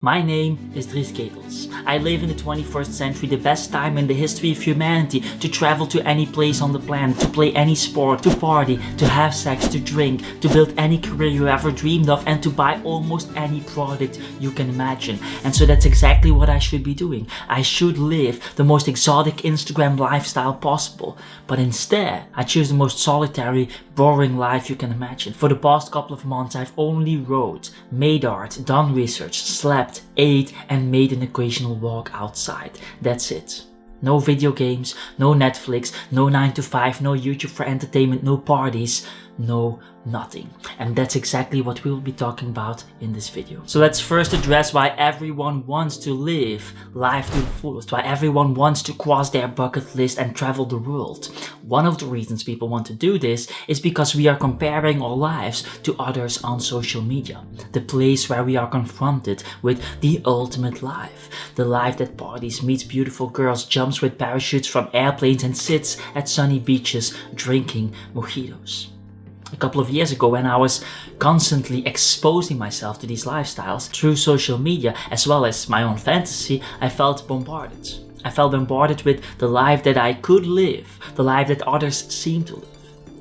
My name is Dries Ketels. I live in the 21st century, the best time in the history of humanity, to travel to any place on the planet, to play any sport, to party, to have sex, to drink, to build any career you ever dreamed of, and to buy almost any product you can imagine. And so that's exactly what I should be doing. I should live the most exotic Instagram lifestyle possible. But instead, I choose the most solitary, boring life you can imagine. For the past couple of months, I've only wrote, made art, done research, slept, ate, and made an occasional walk outside. That's it. No video games, no Netflix, no 9 to 5, no YouTube for entertainment, no parties, no nothing. And that's exactly what we will be talking about in this video. So let's first address why everyone wants to live life to the fullest, why everyone wants to cross their bucket list and travel the world. One of the reasons people want to do this is because we are comparing our lives to others on social media. The place where we are confronted with the ultimate life. The life that parties, meets beautiful girls, jumps with parachutes from airplanes, and sits at sunny beaches drinking mojitos. A couple of years ago, when I was constantly exposing myself to these lifestyles through social media as well as my own fantasy, I felt bombarded. I felt bombarded with the life that I could live, the life that others seem to live.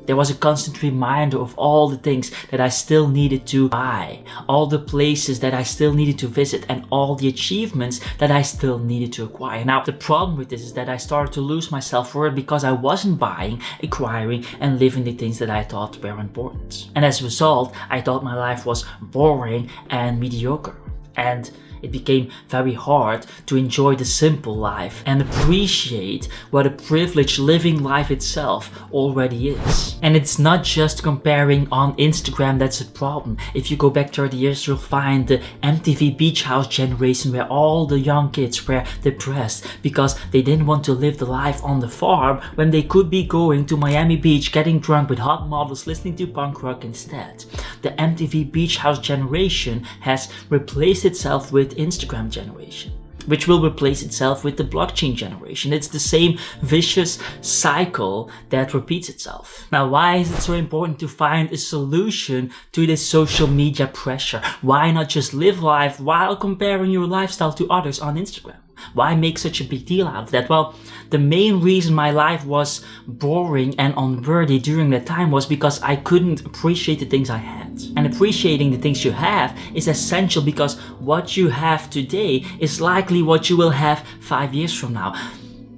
There was a constant reminder of all the things that I still needed to buy, all the places that I still needed to visit, and all the achievements that I still needed to acquire. Now, the problem with this is that I started to lose my self-worth because I wasn't buying, acquiring, and living the things that I thought were important. And as a result, I thought my life was boring and mediocre. And it became very hard to enjoy the simple life and appreciate what a privilege living life itself already is. And it's not just comparing on Instagram that's a problem. If you go back 30 years, you'll find the MTV Beach House generation where all the young kids were depressed because they didn't want to live the life on the farm when they could be going to Miami Beach, getting drunk with hot models, listening to punk rock instead. The MTV Beach House generation has replaced itself with Instagram generation, which will replace itself with the blockchain generation. It's the same vicious cycle that repeats itself. Now, why is it so important to find a solution to this social media pressure? Why not just live life while comparing your lifestyle to others on Instagram? Why make such a big deal out of that? Well, the main reason my life was boring and unworthy during that time was because I couldn't appreciate the things I had. And appreciating the things you have is essential because what you have today is likely what you will have 5 years from now.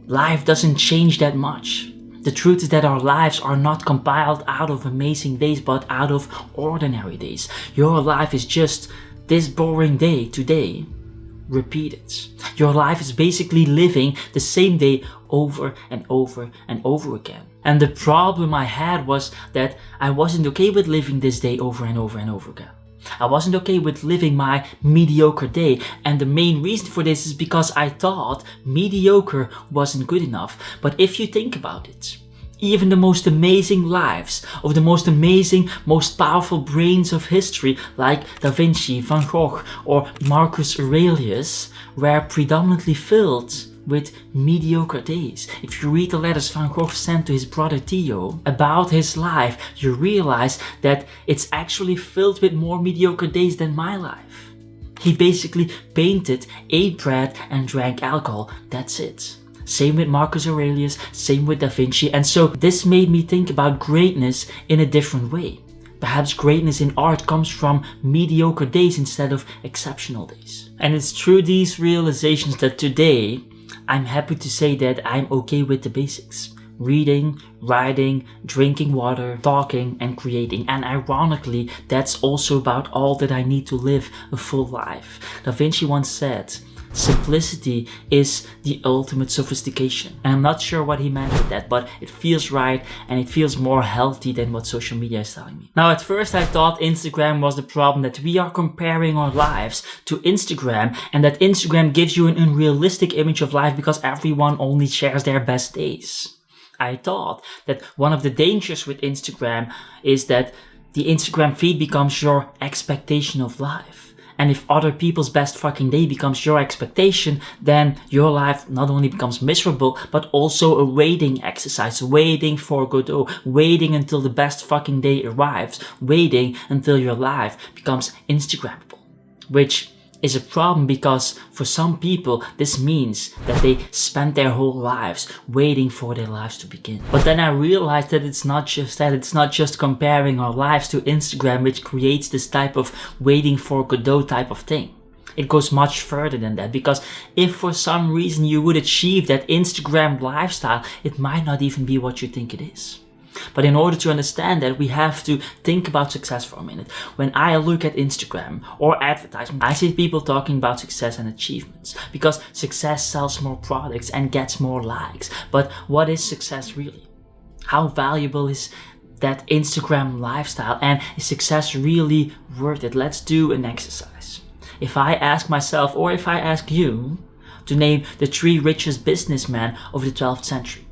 Life doesn't change that much. The truth is that our lives are not compiled out of amazing days, but out of ordinary days. Your life is just this boring day today, repeated. Your life is basically living the same day over and over and over again. And the problem I had was that I wasn't okay with living this day over and over and over again. I wasn't okay with living my mediocre day, and the main reason for this is because I thought mediocre wasn't good enough. But if you think about it, even the most amazing lives of the most amazing, most powerful brains of history like Da Vinci, Van Gogh, or Marcus Aurelius were predominantly filled with mediocre days. If you read the letters Van Gogh sent to his brother Theo about his life, you realize that it's actually filled with more mediocre days than my life. He basically painted, ate bread, and drank alcohol. That's it. Same with Marcus Aurelius, same with Da Vinci, and so this made me think about greatness in a different way. Perhaps greatness in art comes from mediocre days instead of exceptional days. And it's through these realizations that today I'm happy to say that I'm okay with the basics. Reading, writing, drinking water, talking, and creating. And ironically, that's also about all that I need to live a full life. Da Vinci once said, simplicity is the ultimate sophistication. And I'm not sure what he meant with that, but it feels right and it feels more healthy than what social media is telling me. Now, at first I thought Instagram was the problem, that we are comparing our lives to Instagram and that Instagram gives you an unrealistic image of life because everyone only shares their best days. I thought that one of the dangers with Instagram is that the Instagram feed becomes your expectation of life. And if other people's best fucking day becomes your expectation, then your life not only becomes miserable, but also a waiting exercise, waiting for Godot, waiting until the best fucking day arrives, waiting until your life becomes Instagrammable. Which is a problem because for some people this means that they spend their whole lives waiting for their lives to begin. But then I realized that it's not just that. It's not just comparing our lives to Instagram which creates this type of waiting for Godot type of thing. It goes much further than that, because if for some reason you would achieve that Instagram lifestyle, it might not even be what you think it is. But in order to understand that, we have to think about success for a minute. When I look at Instagram or advertisement, I see people talking about success and achievements, because success sells more products and gets more likes. But what is success really? How valuable is that Instagram lifestyle, and is success really worth it? Let's do an exercise. If I ask myself, or if I ask you, to name the 3 richest businessmen of the 12th century,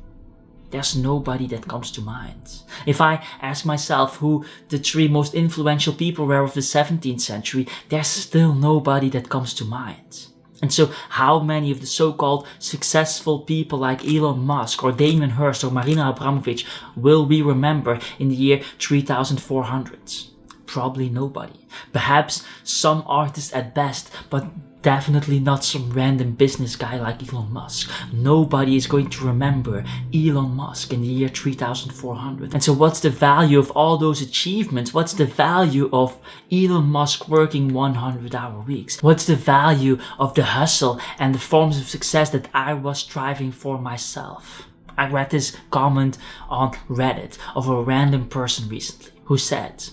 there's nobody that comes to mind. If I ask myself who the 3 most influential people were of the 17th century, there's still nobody that comes to mind. And so how many of the so-called successful people like Elon Musk or Damien Hirst or Marina Abramovich will we remember in the year 3400? Probably nobody. Perhaps some artist at best, but definitely not some random business guy like Elon Musk. Nobody is going to remember Elon Musk in the year 3400. And so what's the value of all those achievements? What's the value of Elon Musk working 100-hour weeks? What's the value of the hustle and the forms of success that I was striving for myself? I read this comment on Reddit of a random person recently who said,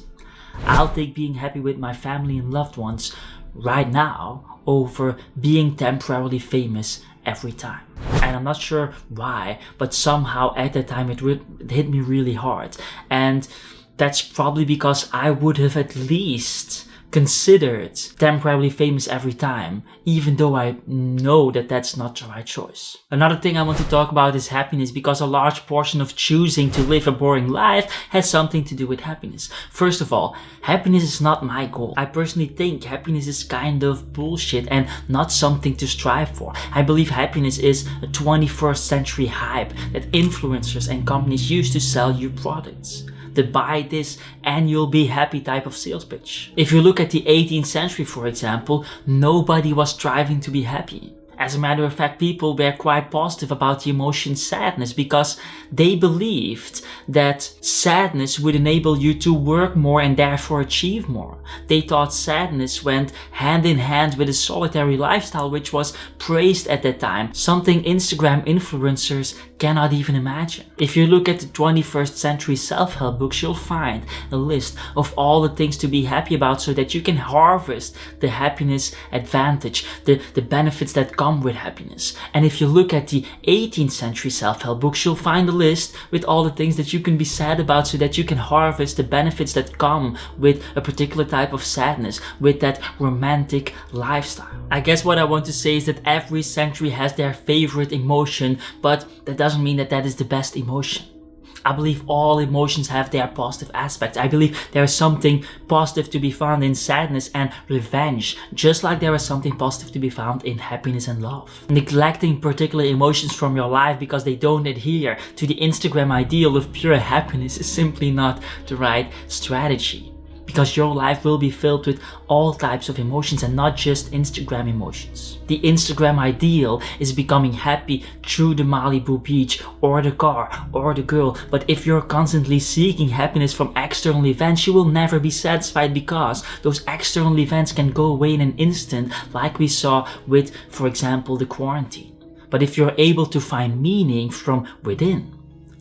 "I'll take being happy with my family and loved ones right now over being temporarily famous every time." And I'm not sure why, but somehow at that time it hit me really hard. And that's probably because I would have at least considered temporarily famous every time, even though I know that that's not the right choice. Another thing I want to talk about is happiness, because a large portion of choosing to live a boring life has something to do with happiness. First of all, happiness is not my goal. I personally think happiness is kind of bullshit and not something to strive for. I believe happiness is a 21st century hype that influencers and companies use to sell you products. The buy this and you'll be happy type of sales pitch. If you look at the 18th century, for example, nobody was striving to be happy. As a matter of fact, people were quite positive about the emotion sadness, because they believed that sadness would enable you to work more and therefore achieve more. They thought sadness went hand in hand with a solitary lifestyle, which was praised at that time, something Instagram influencers cannot even imagine. If you look at the 21st century self-help books, you'll find a list of all the things to be happy about so that you can harvest the happiness advantage, the benefits that come with happiness. And if you look at the 18th century self-help books, you'll find a list with all the things that you can be sad about so that you can harvest the benefits that come with a particular type of sadness, with that romantic lifestyle. I guess what I want to say is that every century has their favorite emotion, but that doesn't mean that that is the best emotion. I believe all emotions have their positive aspects. I believe there is something positive to be found in sadness and revenge, just like there is something positive to be found in happiness and love. Neglecting particular emotions from your life because they don't adhere to the Instagram ideal of pure happiness is simply not the right strategy. Because your life will be filled with all types of emotions and not just Instagram emotions. The Instagram ideal is becoming happy through the Malibu beach or the car or the girl. But if you're constantly seeking happiness from external events, you will never be satisfied, because those external events can go away in an instant, like we saw with, for example, the quarantine. But if you're able to find meaning from within,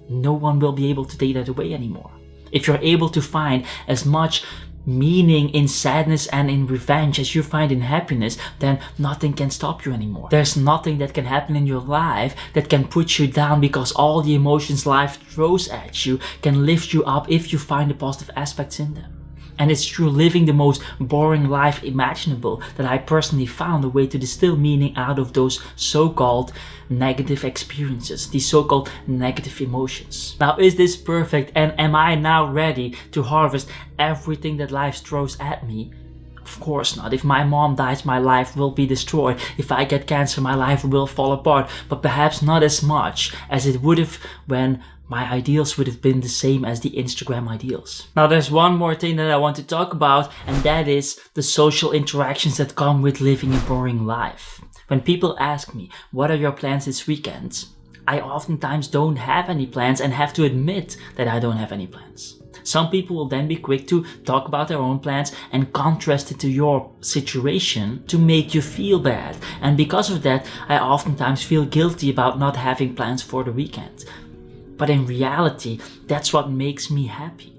no one will be able to take that away anymore. If you're able to find as much meaning in sadness and in revenge as you find in happiness, then nothing can stop you anymore. There's nothing that can happen in your life that can put you down, because all the emotions life throws at you can lift you up if you find the positive aspects in them. And it's through living the most boring life imaginable that I personally found a way to distill meaning out of those so-called negative experiences, these so-called negative emotions. Now, is this perfect, and am I now ready to harvest everything that life throws at me? Of course not. If my mom dies, my life will be destroyed. If I get cancer, my life will fall apart. But perhaps not as much as it would have when my ideals would have been the same as the Instagram ideals. Now there's one more thing that I want to talk about, and that is the social interactions that come with living a boring life. When people ask me, what are your plans this weekend? I oftentimes don't have any plans and have to admit that I don't have any plans. Some people will then be quick to talk about their own plans and contrast it to your situation to make you feel bad. And because of that, I oftentimes feel guilty about not having plans for the weekend. But in reality, that's what makes me happy.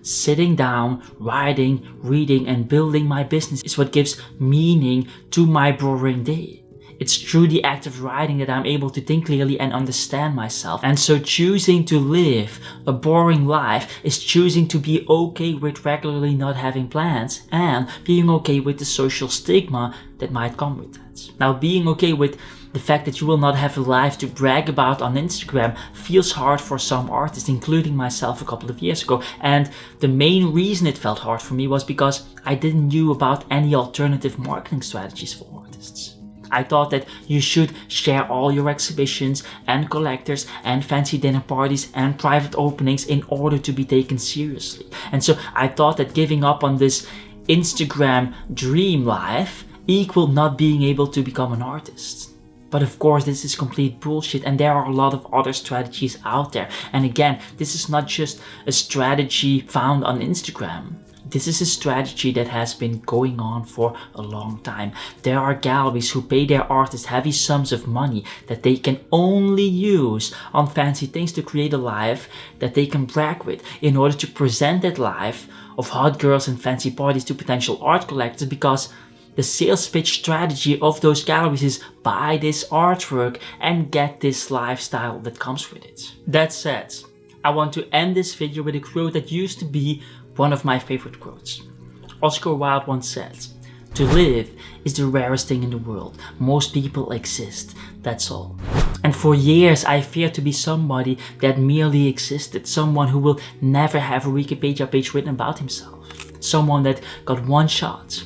Sitting down, writing, reading, and building my business is what gives meaning to my boring day. It's through the act of writing that I'm able to think clearly and understand myself. And so choosing to live a boring life is choosing to be okay with regularly not having plans and being okay with the social stigma that might come with that. Now, being okay with the fact that you will not have a life to brag about on Instagram feels hard for some artists, including myself a couple of years ago. And the main reason it felt hard for me was because I didn't know about any alternative marketing strategies for artists. I thought that you should share all your exhibitions and collectors and fancy dinner parties and private openings in order to be taken seriously. And so I thought that giving up on this Instagram dream life equaled not being able to become an artist. But of course, this is complete bullshit, and there are a lot of other strategies out there. And again, this is not just a strategy found on Instagram. This is a strategy that has been going on for a long time. There are galleries who pay their artists heavy sums of money that they can only use on fancy things to create a life that they can brag with in order to present that life of hot girls and fancy parties to potential art collectors, because the sales pitch strategy of those galleries is buy this artwork and get this lifestyle that comes with it. That said, I want to end this video with a quote that used to be one of my favorite quotes. Oscar Wilde once said, "To live is the rarest thing in the world. Most people exist, that's all." And for years I feared to be somebody that merely existed, someone who will never have a Wikipedia page written about himself, someone that got one shot,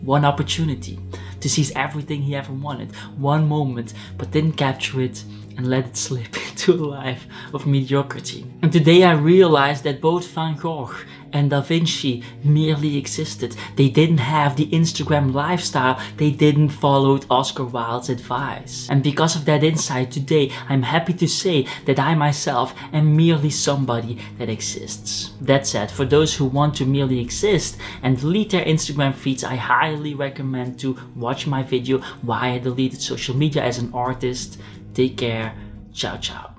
one opportunity to seize everything he ever wanted, one moment, but didn't capture it and let it slip into a life of mediocrity. And today I realized that both Van Gogh and Da Vinci merely existed. They didn't have the Instagram lifestyle. They didn't follow Oscar Wilde's advice. And because of that insight today, I'm happy to say that I myself am merely somebody that exists. That said, for those who want to merely exist and delete their Instagram feeds, I highly recommend to watch my video Why I Deleted Social Media as an Artist. Take care. Ciao, ciao.